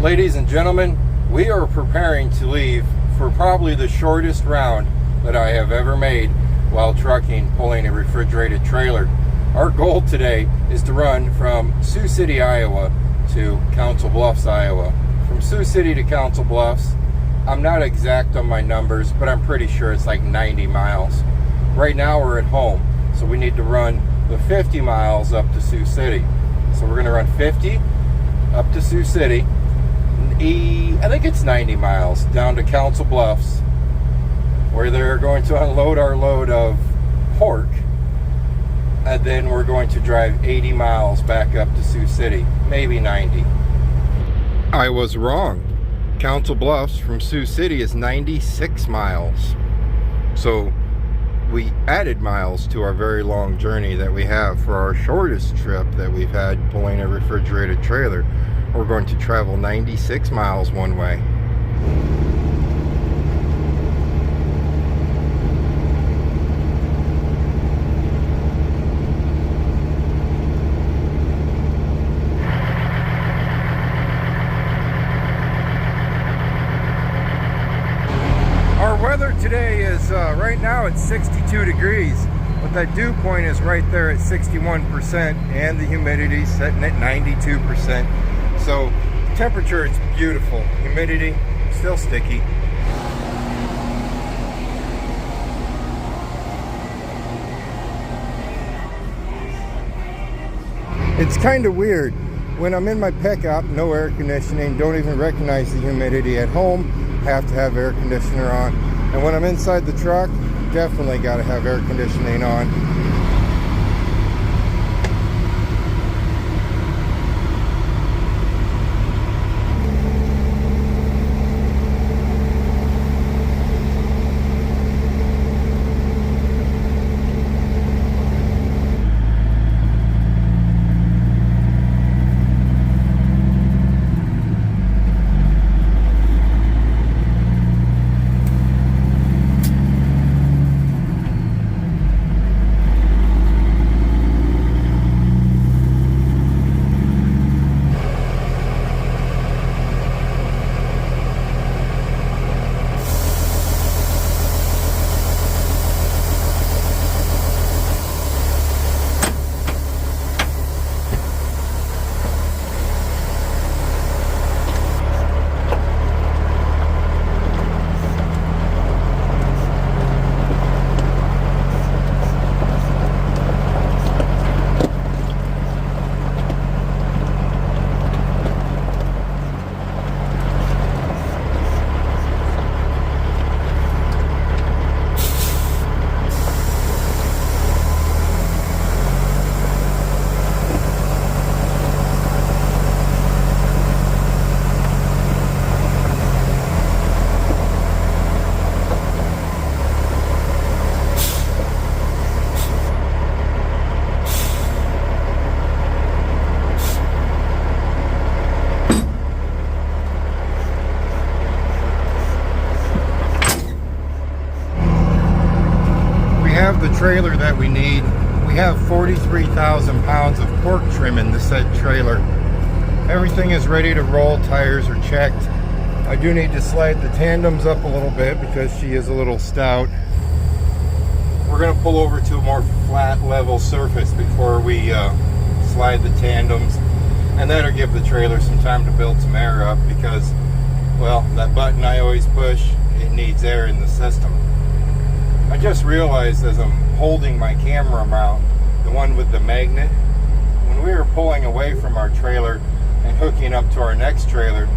Ladies and gentlemen, we are preparing to leave for probably the shortest round that I have ever made while trucking, pulling a refrigerated trailer. Our goal today is to run from Sioux City, Iowa to Council Bluffs, Iowa. From Sioux City to Council Bluffs, I'm not exact on my numbers, but I'm pretty sure it's like 90 miles. Right now we're at home, so we need to run the 50 miles up to Sioux City. So we're gonna run 50 up to Sioux City. I think it's 90 miles down to Council Bluffs, where they're going to unload our load of pork, and then we're going to drive 80 miles back up to Sioux City, maybe 90. I was wrong. Council Bluffs from Sioux City is 96 miles. So we added miles to our very long journey that we have for our shortest trip that we've had pulling a refrigerated trailer. We're going to travel 96 miles one way. Our weather today is, right now it's 62 degrees, but that dew point is right there at 61%, and the humidity sitting at 92%. So temperature, it's beautiful. Humidity, still sticky. It's kind of weird. When I'm in my pickup, no air conditioning, don't even recognize the humidity. At home, have to have air conditioner on. And when I'm inside the truck, definitely got to have air conditioning on. The trailer that we need. We have 43,000 pounds of pork trim in the said trailer. Everything is ready to roll. Tires are checked. I do need to slide the tandems up a little bit because she is a little stout. We're going to pull over to a more flat level surface before we slide the tandems, and that'll give the trailer some time to build some air up because, well, that button I always push, it needs air in the system. I just realized as I'm holding my camera mount, the one with the magnet, when we were pulling away from our trailer and hooking up to our next trailer,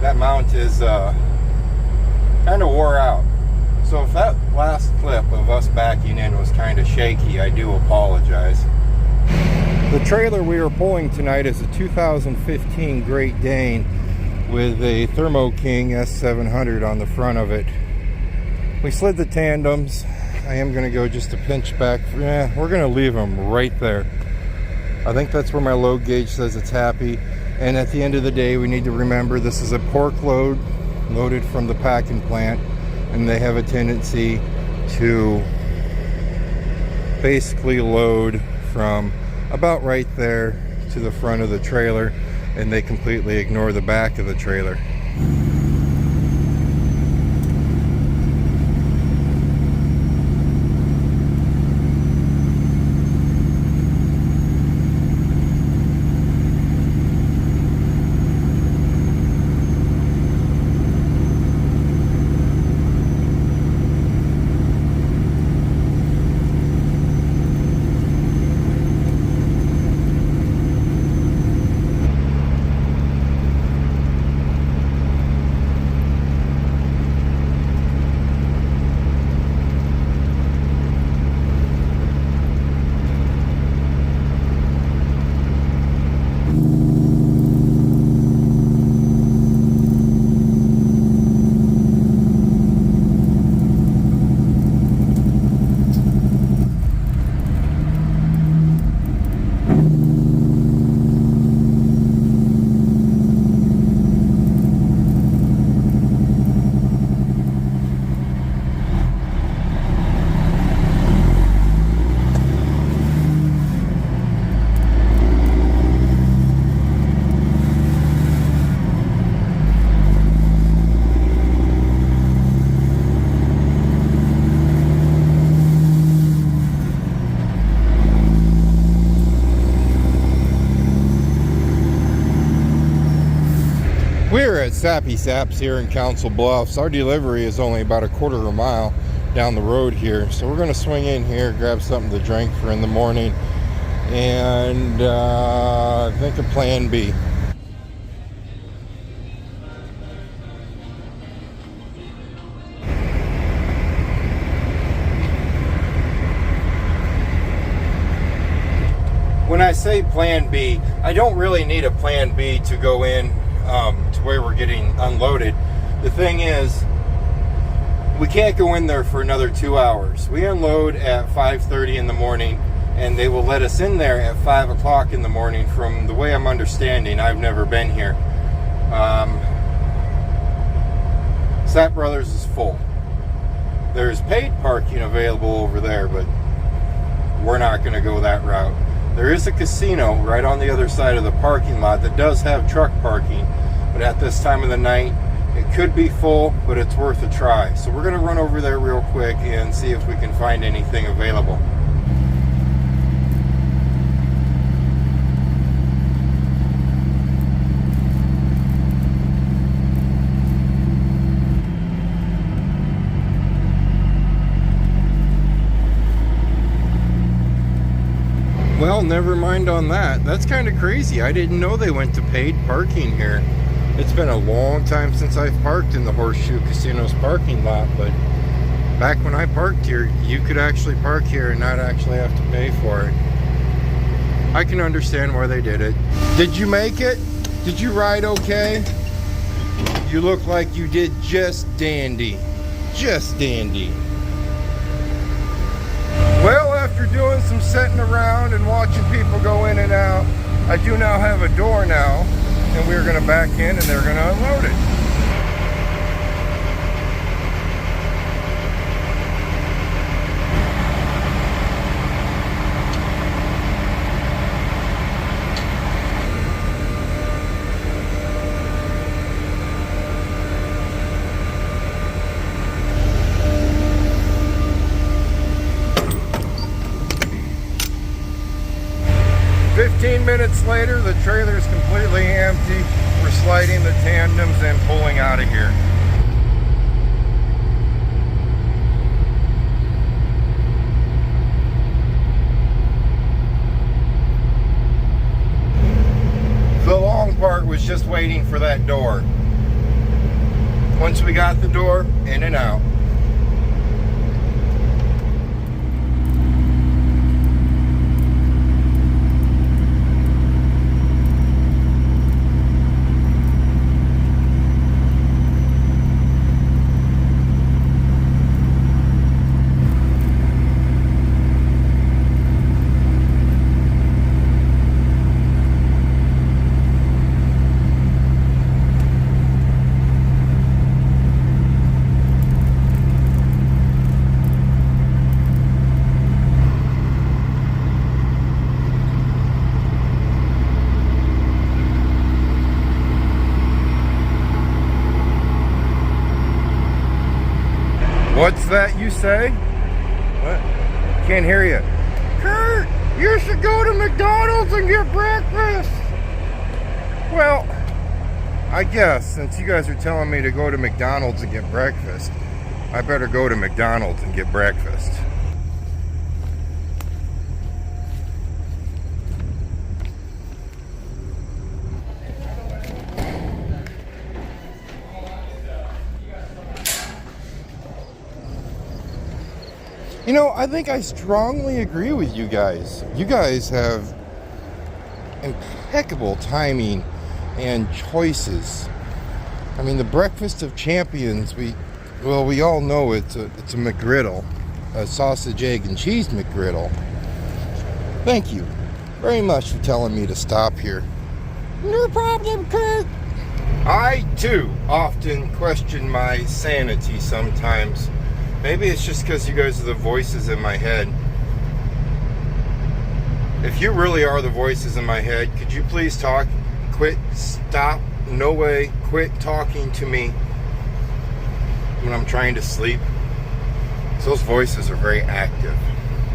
that mount is kind of wore out. So if that last clip of us backing in was kind of shaky, I do apologize. The trailer we are pulling tonight is a 2015 Great Dane with a Thermo King S700 on the front of it. We slid the tandems. I am going to go just a pinch back. We're going to leave them right there. I think that's where my load gauge says it's happy. And at the end of the day, we need to remember this is a pork load loaded from the packing plant, and they have a tendency to basically load from about right there to the front of the trailer. and they completely ignore the back of the trailer. We're at Sappy Saps here in Council Bluffs. Our delivery is only about a quarter of a mile down the road here. So we're going to swing in here, grab something to drink for in the morning, and think of plan B. When I say plan B, I don't really need a plan B to go in to where we're getting unloaded. The thing is, we can't go in there for another 2 hours. We unload at 5:30 in the morning, and they will let us in there at 5 o'clock in the morning. From the way I'm understanding, I've never been here. Sap Brothers is full. There's paid parking available over there, but we're not going to go that route. There is a casino right on the other side of the parking lot that does have truck parking, but at this time of the night, it could be full, but it's worth a try. So we're going to run over there real quick and see if we can find anything available. Well, never mind on that. That's kind of crazy. I didn't know they went to paid parking here. It's been a long time since I've parked in the Horseshoe Casino's parking lot, but back when I parked here, you could actually park here and not actually have to pay for it. I can understand why they did it. Did you make it? Did you ride okay? You look like you did just dandy. Just dandy. Well, after doing some sitting around and watching people go in and out, I do now have a door now, and we're going to back in and they're going to unload it. Minutes later, the trailer is completely empty. We're sliding the tandems and pulling out of here. The long part was just waiting for that door. Once we got the door, in and out. What's that you say? What? Can't hear you. Kurt, you should go to McDonald's and get breakfast. Well, I guess since you guys are telling me to go to McDonald's and get breakfast, I better go to McDonald's and get breakfast. You know, I think I strongly agree with you guys. You guys have impeccable timing and choices. I mean, the breakfast of champions, we all know it's a McGriddle, a sausage, egg, and cheese McGriddle. Thank you very much for telling me to stop here. No problem, Kurt. I, too, often question my sanity sometimes. Maybe it's just because you guys are the voices in my head. If you really are the voices in my head, could you please talk? Quit, stop, no way, quit talking to me when I'm trying to sleep. So those voices are very active.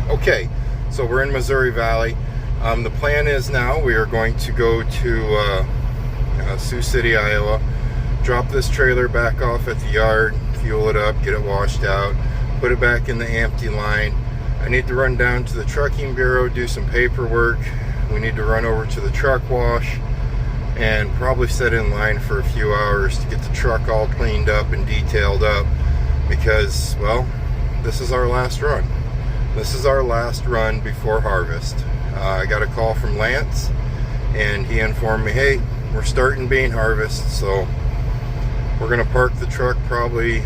Okay, so we're in Missouri Valley. The plan is now we are going to go to Sioux City, Iowa, drop this trailer back off at the yard, fuel it up, get it washed out, put it back in the empty line. I need to run down to the trucking bureau, do some paperwork. We need to run over to the truck wash and probably sit in line for a few hours to get the truck all cleaned up and detailed up because, well, this is our last run. This is our last run before harvest. I got a call from Lance and he informed me, hey, we're starting bean harvest, so we're gonna park the truck probably,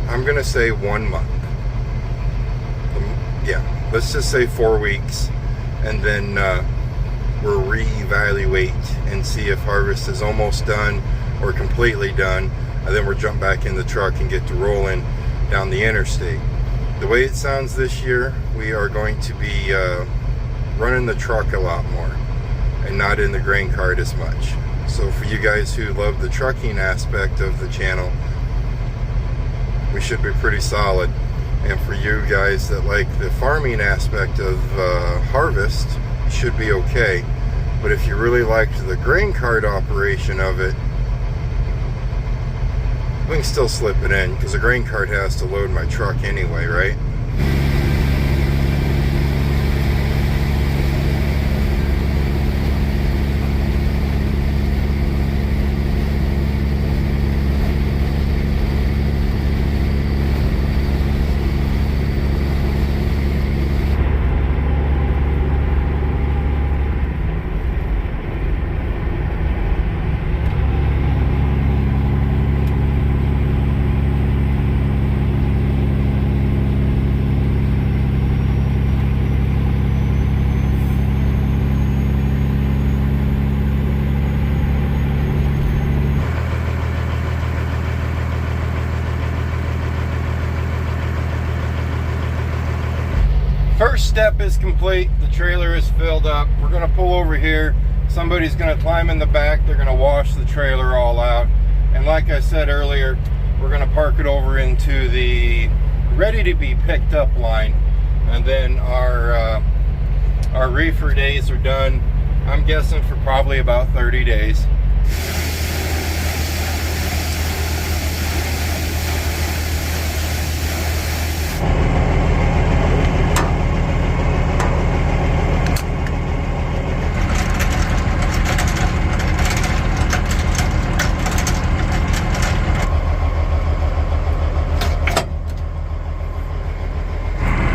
I'm gonna say 1 month. Yeah, let's just say 4 weeks, and then we'll reevaluate and see if harvest is almost done or completely done, and then we'll jump back in the truck and get to rolling down the interstate. The way it sounds this year, we are going to be running the truck a lot more and not in the grain cart as much. So for you guys who love the trucking aspect of the channel, we should be pretty solid. And for you guys that like the farming aspect of harvest, should be okay. But if you really liked the grain cart operation of it, we can still slip it in because the grain cart has to load my truck anyway, right? First step is complete. The trailer is filled up. We're gonna pull over here. Somebody's gonna climb in the back. They're gonna wash the trailer all out. And like I said earlier, we're gonna park it over into the ready to be picked up line. And then our reefer days are done, I'm guessing, for probably about 30 days.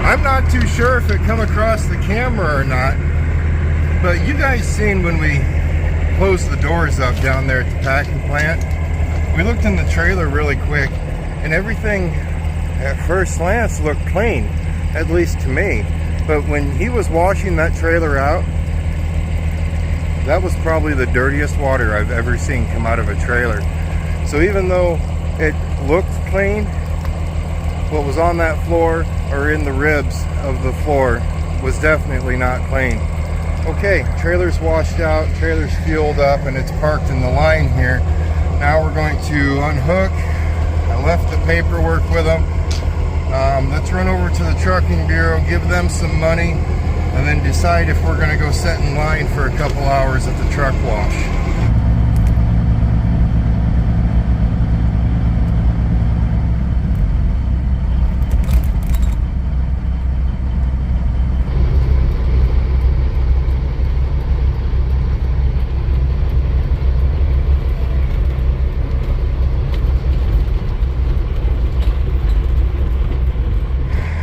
I'm not too sure if it come across the camera or not, but you guys seen when we closed the doors up down there at the packing plant, we looked in the trailer really quick and everything at first glance looked clean, at least to me. But when he was washing that trailer out, that was probably the dirtiest water I've ever seen come out of a trailer. So even though it looked clean, what was on that floor or in the ribs of the floor was definitely not clean. Okay, trailer's washed out, trailer's fueled up, and it's parked in the line here. Now we're going to unhook, left the paperwork with them. Let's run over to the trucking bureau, give them some money, and then decide if we're going to go sit in line for a couple hours at the truck wash.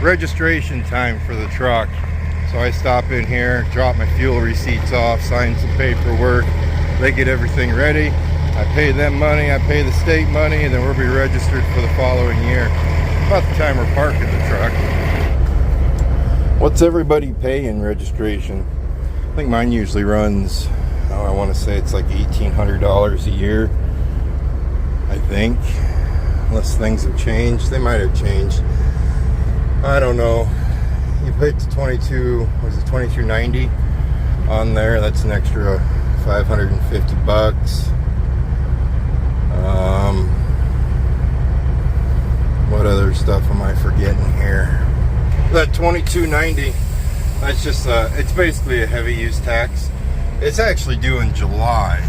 Registration time for the truck. So I stop in here, drop my fuel receipts off, sign some paperwork. They get everything ready. I pay them money, I pay the state money, and then we'll be registered for the following year. About the time we're parking the truck. What's everybody pay in registration? I think mine usually runs, I want to say it's like $1,800 a year. I think. Unless things have changed. They might have changed. I don't know. You put the 2290 on there. That's an extra 550 bucks. What other stuff am I forgetting here? That 2290. That's just it's basically a heavy use tax. It's actually due in July.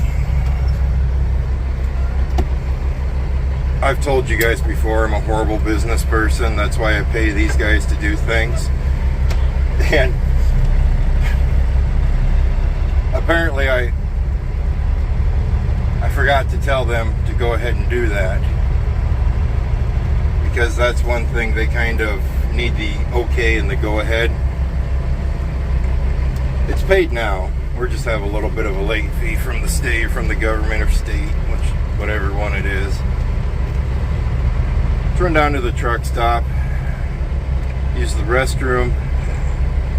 I've told you guys before, I'm a horrible business person. That's why I pay these guys to do things. And apparently I forgot to tell them to go ahead and do that. Because that's one thing they kind of need the okay and the go ahead. It's paid now. We just have a little bit of a late fee from the state, from the government or state, which whatever one it is. Let's run down to the truck stop, use the restroom,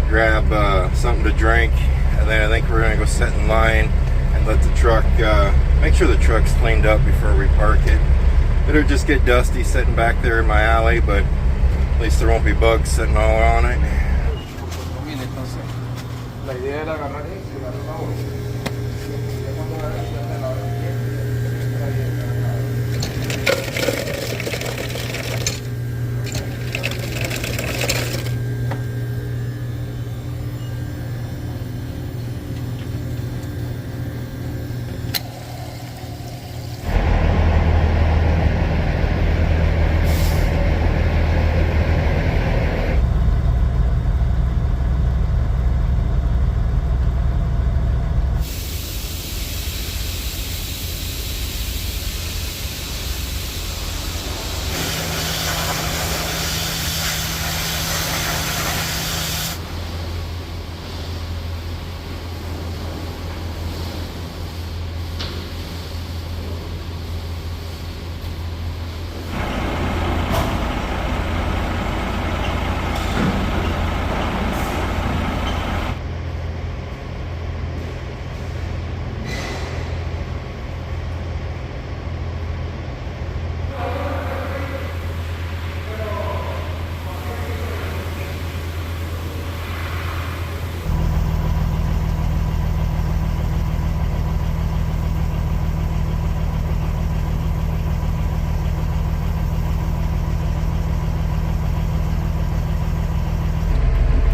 grab something to drink, and then I think we're going to go sit in line and let the truck, make sure the truck's cleaned up before we park it. It'll just get dusty sitting back there in my alley, but at least there won't be bugs sitting all on it.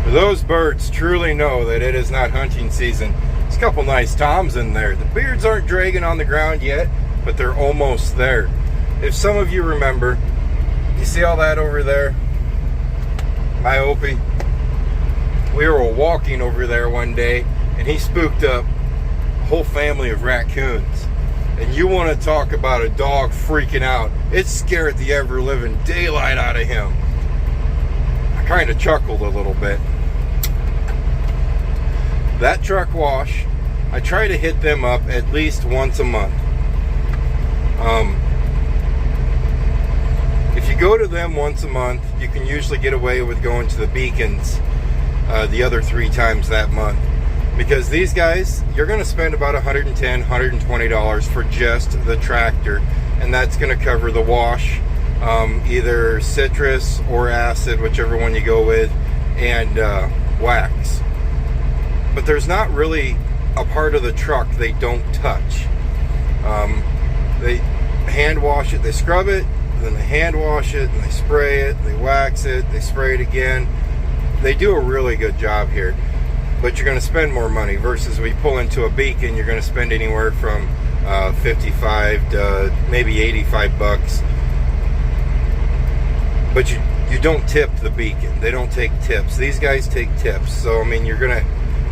Those birds truly know that it is not hunting season. There's a couple nice toms in there. The beards aren't dragging on the ground yet, but they're almost there. If some of you remember, you see all that over there? My Opie. We were walking over there one day, and he spooked up a whole family of raccoons. And you want to talk about a dog freaking out. It scared the ever-living daylight out of him. I kind of chuckled a little bit. That truck wash, I try to hit them up at least once a month. If you go to them once a month, you can usually get away with going to the Beacons the other 3 times that month. Because these guys, you're going to spend about $110, $120 for just the tractor. And that's going to cover the wash, either citrus or acid, whichever one you go with, and wax. But there's not really a part of the truck they don't touch. They hand wash it, they scrub it, then they hand wash it, and they spray it, they wax it, they spray it again. They do a really good job here, but you're going to spend more money versus we pull into a Beacon. You're going to spend anywhere from 55 to maybe 85 bucks. But you don't tip the Beacon. They don't take tips. These guys take tips. So I mean, you're gonna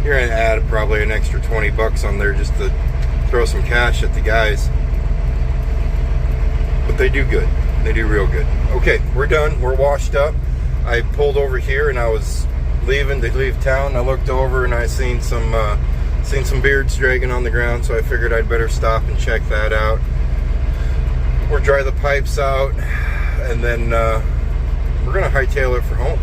add probably an extra 20 bucks on there just to throw some cash at the guys. But they do good. They do real good. Okay, we're done. We're washed up. I pulled over here and I was leaving to leave town. I looked over and I seen some beards dragging on the ground, so I figured I'd better stop and check that out. Or dry the pipes out, and then we're gonna hightail it for home.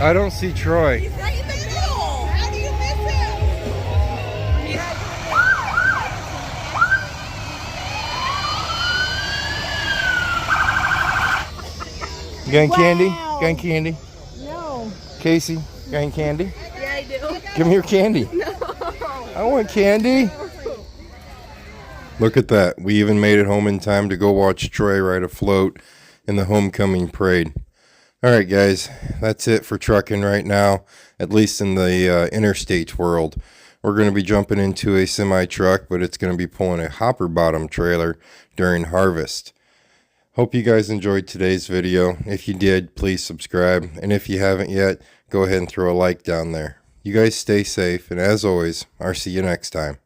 I don't see Troy. He's right in the middle. How do you miss him? You getting candy? Getting candy? No. Casey, getting candy? Yeah, I do. Give me your candy. No. I want candy. Look at that. We even made it home in time to go watch Troy ride a float in the homecoming parade. All right, guys, that's it for trucking right now, at least in the interstate world. We're going to be jumping into a semi-truck, but it's going to be pulling a hopper bottom trailer during harvest. Hope you guys enjoyed today's video. If you did, please subscribe. And if you haven't yet, go ahead and throw a like down there. You guys stay safe, and as always, I'll see you next time.